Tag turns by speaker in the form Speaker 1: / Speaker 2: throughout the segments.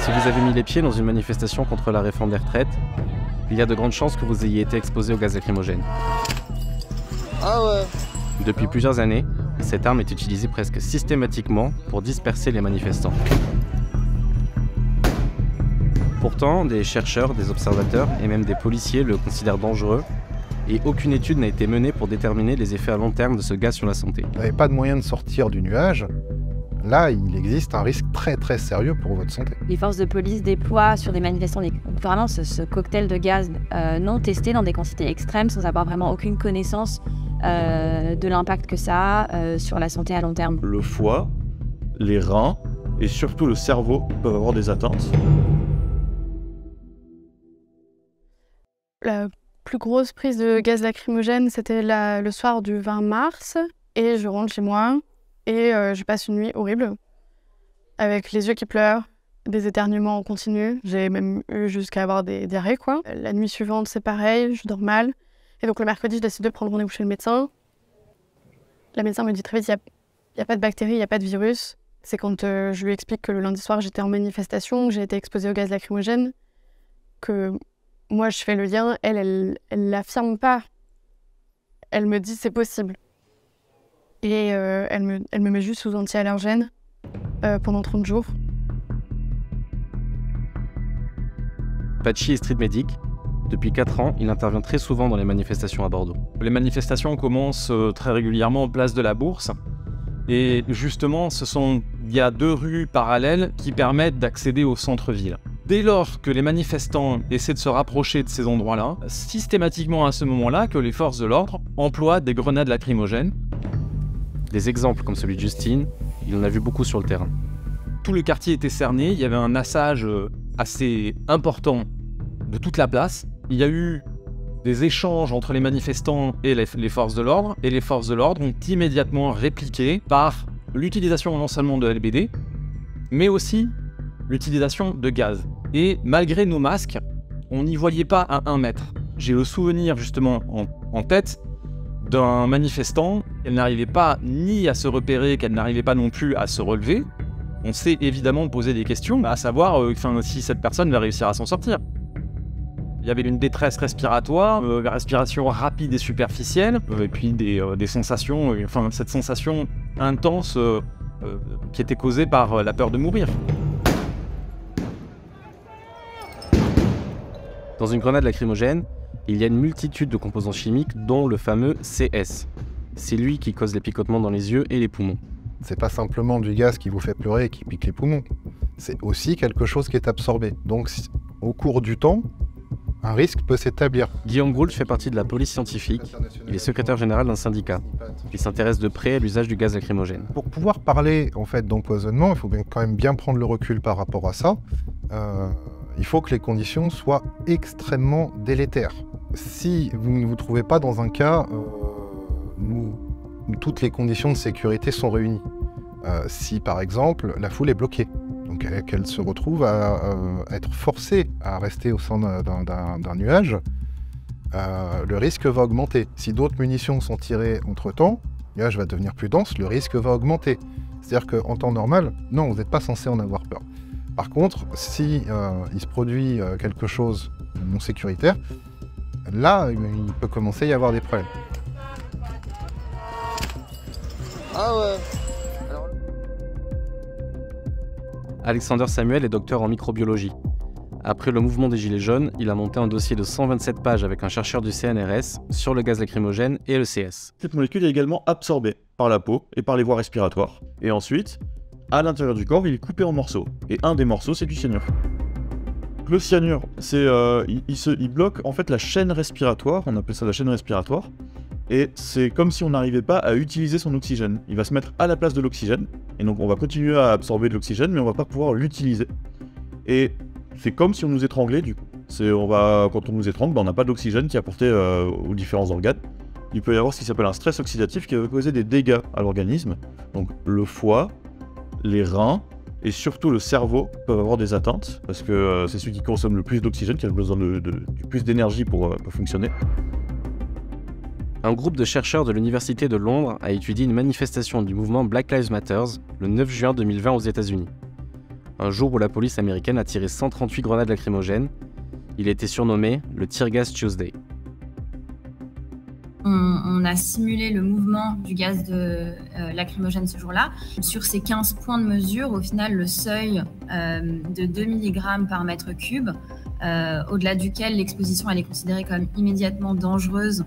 Speaker 1: Si vous avez mis les pieds dans une manifestation contre la réforme des retraites, il y a de grandes chances que vous ayez été exposé au gaz lacrymogène.
Speaker 2: Ah ouais.
Speaker 1: Depuis plusieurs années, cette arme est utilisée presque systématiquement pour disperser les manifestants. Pourtant, des chercheurs, des observateurs et même des policiers le considèrent dangereux et aucune étude n'a été menée pour déterminer les effets à long terme de ce gaz sur la santé.
Speaker 3: Vous n'avez pas de moyen de sortir du nuage. Là, il existe un risque très très sérieux pour votre santé.
Speaker 4: Les forces de police déploient sur des manifestants vraiment ce cocktail de gaz non testé dans des quantités extrêmes sans avoir vraiment aucune connaissance de l'impact que ça a sur la santé à long terme.
Speaker 5: Le foie, les reins et surtout le cerveau peuvent avoir des atteintes.
Speaker 6: La plus grosse prise de gaz lacrymogène, c'était le soir du 20 mars. Et je rentre chez moi et je passe une nuit horrible, avec les yeux qui pleurent, des éternuements en continu. J'ai même eu jusqu'à avoir des diarrhées, quoi. La nuit suivante, c'est pareil, je dors mal. Et donc le mercredi, je décide de prendre rendez-vous chez le médecin. La médecin me dit très vite, il n'y a pas de bactéries, il n'y a pas de virus. C'est quand je lui explique que le lundi soir, j'étais en manifestation, que j'ai été exposée au gaz lacrymogène, que moi, je fais le lien. Elle l'affirme pas. Elle me dit c'est possible. Et elle me met juste sous anti-allergène pendant 30 jours.
Speaker 1: Patchy est street medic. Depuis 4 ans, il intervient très souvent dans les manifestations à Bordeaux.
Speaker 7: Les manifestations commencent très régulièrement en place de la Bourse. Et justement, il y a 2 rues parallèles qui permettent d'accéder au centre-ville. Dès lors que les manifestants essaient de se rapprocher de ces endroits-là, systématiquement à ce moment-là que les forces de l'ordre emploient des grenades lacrymogènes.
Speaker 1: Des exemples comme celui de Justine, il en a vu beaucoup sur le terrain.
Speaker 7: Tout le quartier était cerné, il y avait un massage assez important de toute la place. Il y a eu des échanges entre les manifestants et les forces de l'ordre, et les forces de l'ordre ont immédiatement répliqué par l'utilisation non seulement de LBD, mais aussi l'utilisation de gaz. Et malgré nos masques, on n'y voyait pas à 1 mètre. J'ai le souvenir justement en tête d'un manifestant, elle n'arrivait pas ni à se repérer, qu'elle n'arrivait pas non plus à se relever. On s'est évidemment posé des questions, à savoir si cette personne va réussir à s'en sortir. Il y avait une détresse respiratoire, respiration rapide et superficielle, et puis des sensations, cette sensation intense qui était causée par la peur de mourir.
Speaker 1: Dans une grenade lacrymogène, il y a une multitude de composants chimiques, dont le fameux CS. C'est lui qui cause les picotements dans les yeux et les poumons.
Speaker 3: C'est pas simplement du gaz qui vous fait pleurer et qui pique les poumons. C'est aussi quelque chose qui est absorbé. Donc, au cours du temps, un risque peut s'établir.
Speaker 1: Guillaume Gould fait partie de la police scientifique. Il est secrétaire général d'un syndicat. Il s'intéresse de près à l'usage du gaz lacrymogène.
Speaker 3: Pour pouvoir parler en fait d'empoisonnement, il faut quand même bien prendre le recul par rapport à ça. Il faut que les conditions soient extrêmement délétères. Si vous ne vous trouvez pas dans un cas où toutes les conditions de sécurité sont réunies, si par exemple la foule est bloquée, donc qu'elle se retrouve à être forcée à rester au sein d'un nuage, le risque va augmenter. Si d'autres munitions sont tirées entre-temps, le nuage va devenir plus dense, le risque va augmenter. C'est-à-dire qu'en temps normal, non, vous n'êtes pas censé en avoir peur. Par contre, si il se produit quelque chose de non sécuritaire, là, il peut commencer à y avoir des problèmes.
Speaker 2: Ah ouais.
Speaker 1: Alexander Samuel est docteur en microbiologie. Après le mouvement des Gilets jaunes, il a monté un dossier de 127 pages avec un chercheur du CNRS sur le gaz lacrymogène et le CS.
Speaker 5: Cette molécule est également absorbée par la peau et par les voies respiratoires. Et ensuite, à l'intérieur du corps, il est coupé en morceaux. Et un des morceaux, c'est du cyanure. Le cyanure, il bloque en fait la chaîne respiratoire, on appelle ça la chaîne respiratoire. Et c'est comme si on n'arrivait pas à utiliser son oxygène. Il va se mettre à la place de l'oxygène, et donc on va continuer à absorber de l'oxygène, mais on va pas pouvoir l'utiliser. Et c'est comme si on nous étranglait du coup. Quand on nous étrangle, on n'a pas d'oxygène qui est apporté aux différents organes. Il peut y avoir ce qui s'appelle un stress oxydatif qui va causer des dégâts à l'organisme. Donc le foie, les reins et surtout le cerveau peuvent avoir des atteintes, parce que c'est celui qui consomme le plus d'oxygène, qui a besoin du plus d'énergie pour fonctionner.
Speaker 1: Un groupe de chercheurs de l'Université de Londres a étudié une manifestation du mouvement Black Lives Matter le 9 juin 2020 aux États-Unis. un jour où la police américaine a tiré 138 grenades lacrymogènes. Il était surnommé le Tear Gas Tuesday.
Speaker 8: On a simulé le mouvement du gaz lacrymogène ce jour-là. Sur ces 15 points de mesure, au final, le seuil de 2 mg par mètre cube, au-delà duquel l'exposition elle est considérée comme immédiatement dangereuse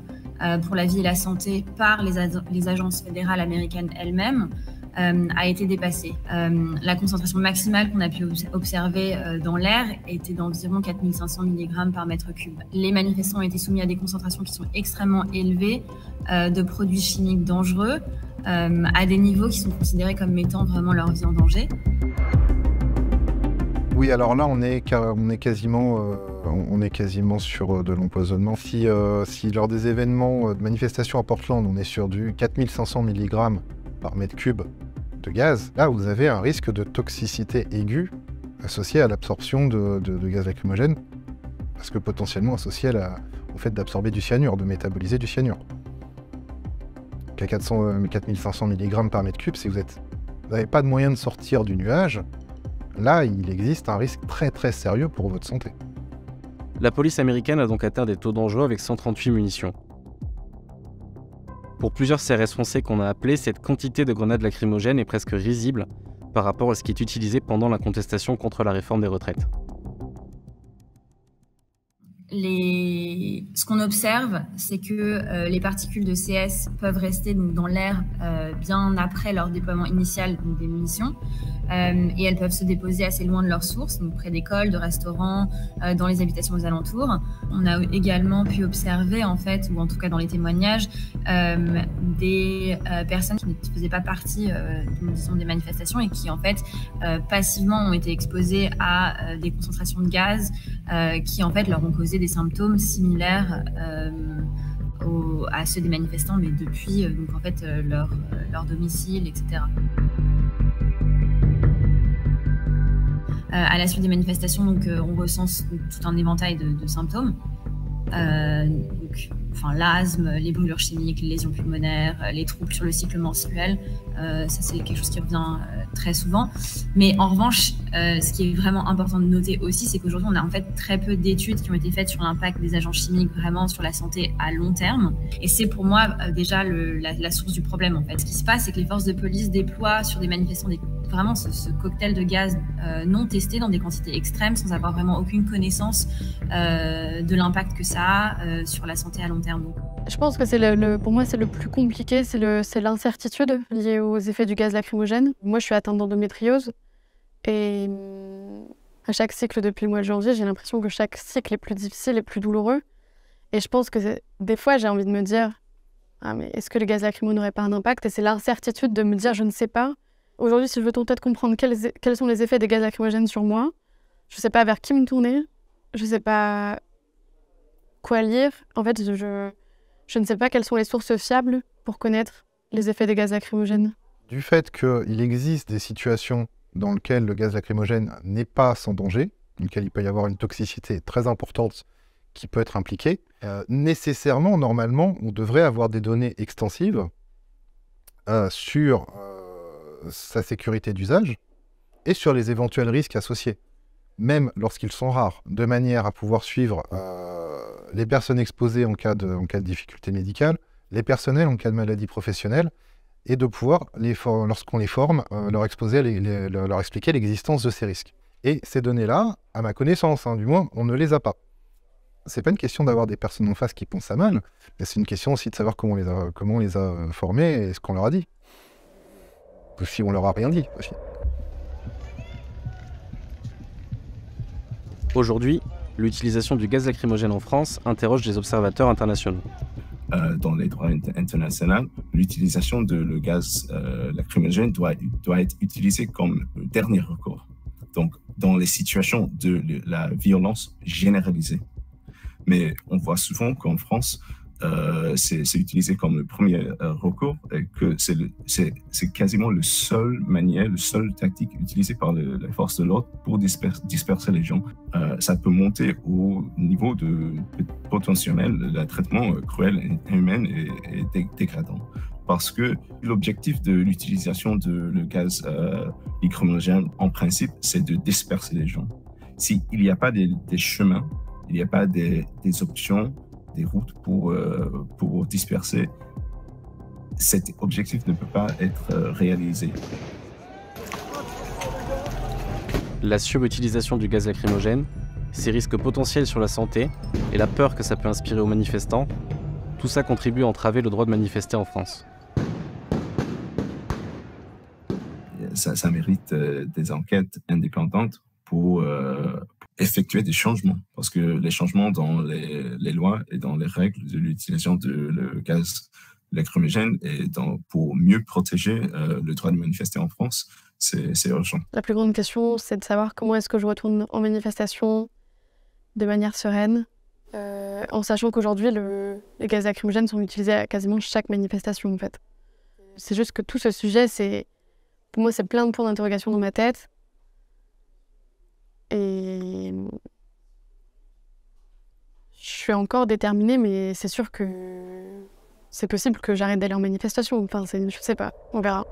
Speaker 8: pour la vie et la santé par les agences fédérales américaines elles-mêmes, a été dépassée. La concentration maximale qu'on a pu observer dans l'air était d'environ 4500 mg par mètre cube. Les manifestants ont été soumis à des concentrations qui sont extrêmement élevées de produits chimiques dangereux, à des niveaux qui sont considérés comme mettant vraiment leur vie en danger.
Speaker 3: Oui, alors là, on est quasiment sur de l'empoisonnement. Si lors des événements de manifestation à Portland, on est sur du 4500 mg par mètre cube de gaz, là, vous avez un risque de toxicité aiguë associé à l'absorption de gaz lacrymogène, parce que potentiellement associé au fait d'absorber du cyanure, de métaboliser du cyanure. Donc à 4500 mg par mètre cube, si vous n'avez pas de moyen de sortir du nuage, là, il existe un risque très très sérieux pour votre santé.
Speaker 1: La police américaine a donc atteint des taux dangereux avec 138 munitions. Pour plusieurs CRS foncés qu'on a appelés, cette quantité de grenades lacrymogènes est presque risible par rapport à ce qui est utilisé pendant la contestation contre la réforme des retraites.
Speaker 8: Ce qu'on observe, c'est que les particules de CS peuvent rester donc, dans l'air bien après leur déploiement initial donc, des munitions, et elles peuvent se déposer assez loin de leur source, donc près d'écoles, de restaurants, dans les habitations aux alentours. On a également pu observer, en fait, ou en tout cas dans les témoignages, des personnes qui ne faisaient pas partie disons, des manifestations et qui, en fait, passivement ont été exposées à des concentrations de gaz qui, en fait, leur ont causé des symptômes similaires à ceux des manifestants, mais depuis donc, en fait, leur domicile, etc. À la suite des manifestations, donc, on recense tout un éventail de symptômes. L'asthme, les brûlures chimiques, les lésions pulmonaires, les troubles sur le cycle menstruel, ça c'est quelque chose qui revient très souvent. Mais en revanche, ce qui est vraiment important de noter aussi, c'est qu'aujourd'hui on a en fait très peu d'études qui ont été faites sur l'impact des agents chimiques vraiment sur la santé à long terme. Et c'est pour moi déjà la source du problème en fait. Ce qui se passe, c'est que les forces de police déploient sur des manifestants vraiment ce cocktail de gaz non testé dans des quantités extrêmes sans avoir vraiment aucune connaissance de l'impact que ça a sur la santé à long terme. Donc.
Speaker 6: Je pense que pour moi c'est le plus compliqué, c'est l'incertitude liée aux effets du gaz lacrymogène. Moi je suis atteinte d'endométriose et à chaque cycle depuis le mois de janvier, j'ai l'impression que chaque cycle est plus difficile et plus douloureux. Et je pense que des fois j'ai envie de me dire ah mais est-ce que le gaz lacrymo n'aurait pas un impact? Et c'est l'incertitude de me dire je ne sais pas. Aujourd'hui, si je veux tenter de comprendre quels sont les effets des gaz lacrymogènes sur moi, je ne sais pas vers qui me tourner, je ne sais pas quoi lire. En fait, je ne sais pas quelles sont les sources fiables pour connaître les effets des gaz lacrymogènes.
Speaker 3: Du fait qu'il existe des situations dans lesquelles le gaz lacrymogène n'est pas sans danger, dans lesquelles il peut y avoir une toxicité très importante qui peut être impliquée, nécessairement, normalement, on devrait avoir des données extensives sur sa sécurité d'usage et sur les éventuels risques associés, même lorsqu'ils sont rares, de manière à pouvoir suivre les personnes exposées en cas de difficulté médicale, les personnels en cas de maladie professionnelle, et de pouvoir, lorsqu'on les forme, leur expliquer l'existence de ces risques. Et ces données-là, à ma connaissance, du moins, on ne les a pas. C'est pas une question d'avoir des personnes en face qui pensent à mal, mais c'est une question aussi de savoir comment on les a formés et ce qu'on leur a dit. Ou si on leur a rien dit aussi.
Speaker 1: Aujourd'hui, l'utilisation du gaz lacrymogène en France interroge des observateurs internationaux.
Speaker 9: Dans les droits internationaux, l'utilisation de le gaz lacrymogène doit être utilisée comme le dernier recours. Donc, dans les situations de la violence généralisée. Mais on voit souvent qu'en France, c'est utilisé comme le premier recours et que c'est quasiment le seul tactique utilisée par les forces de l'ordre pour disperser les gens. Ça peut monter au niveau de potentiel, le traitement cruel, inhumain et dégradant. parce que l'objectif de l'utilisation de le gaz lacrymogène, en principe, c'est de disperser les gens. S'il n'y a pas des chemins, il n'y a pas des options, des routes pour disperser, cet objectif ne peut pas être réalisé.
Speaker 1: La surutilisation du gaz lacrymogène, ses risques potentiels sur la santé et la peur que ça peut inspirer aux manifestants, tout ça contribue à entraver le droit de manifester en France.
Speaker 9: Ça mérite des enquêtes indépendantes pour effectuer des changements. Parce que les changements dans les lois et dans les règles de l'utilisation de le gaz lacrymogène et pour mieux protéger le droit de manifester en France, c'est urgent.
Speaker 6: La plus grande question, c'est de savoir comment est-ce que je retourne en manifestation de manière sereine, en sachant qu'aujourd'hui, les gaz lacrymogènes sont utilisés à quasiment chaque manifestation, en fait. C'est juste que tout ce sujet, pour moi, c'est plein de points d'interrogation dans ma tête. Et je suis encore déterminée, mais c'est sûr que c'est possible que j'arrête d'aller en manifestation. Enfin, je sais pas, on verra.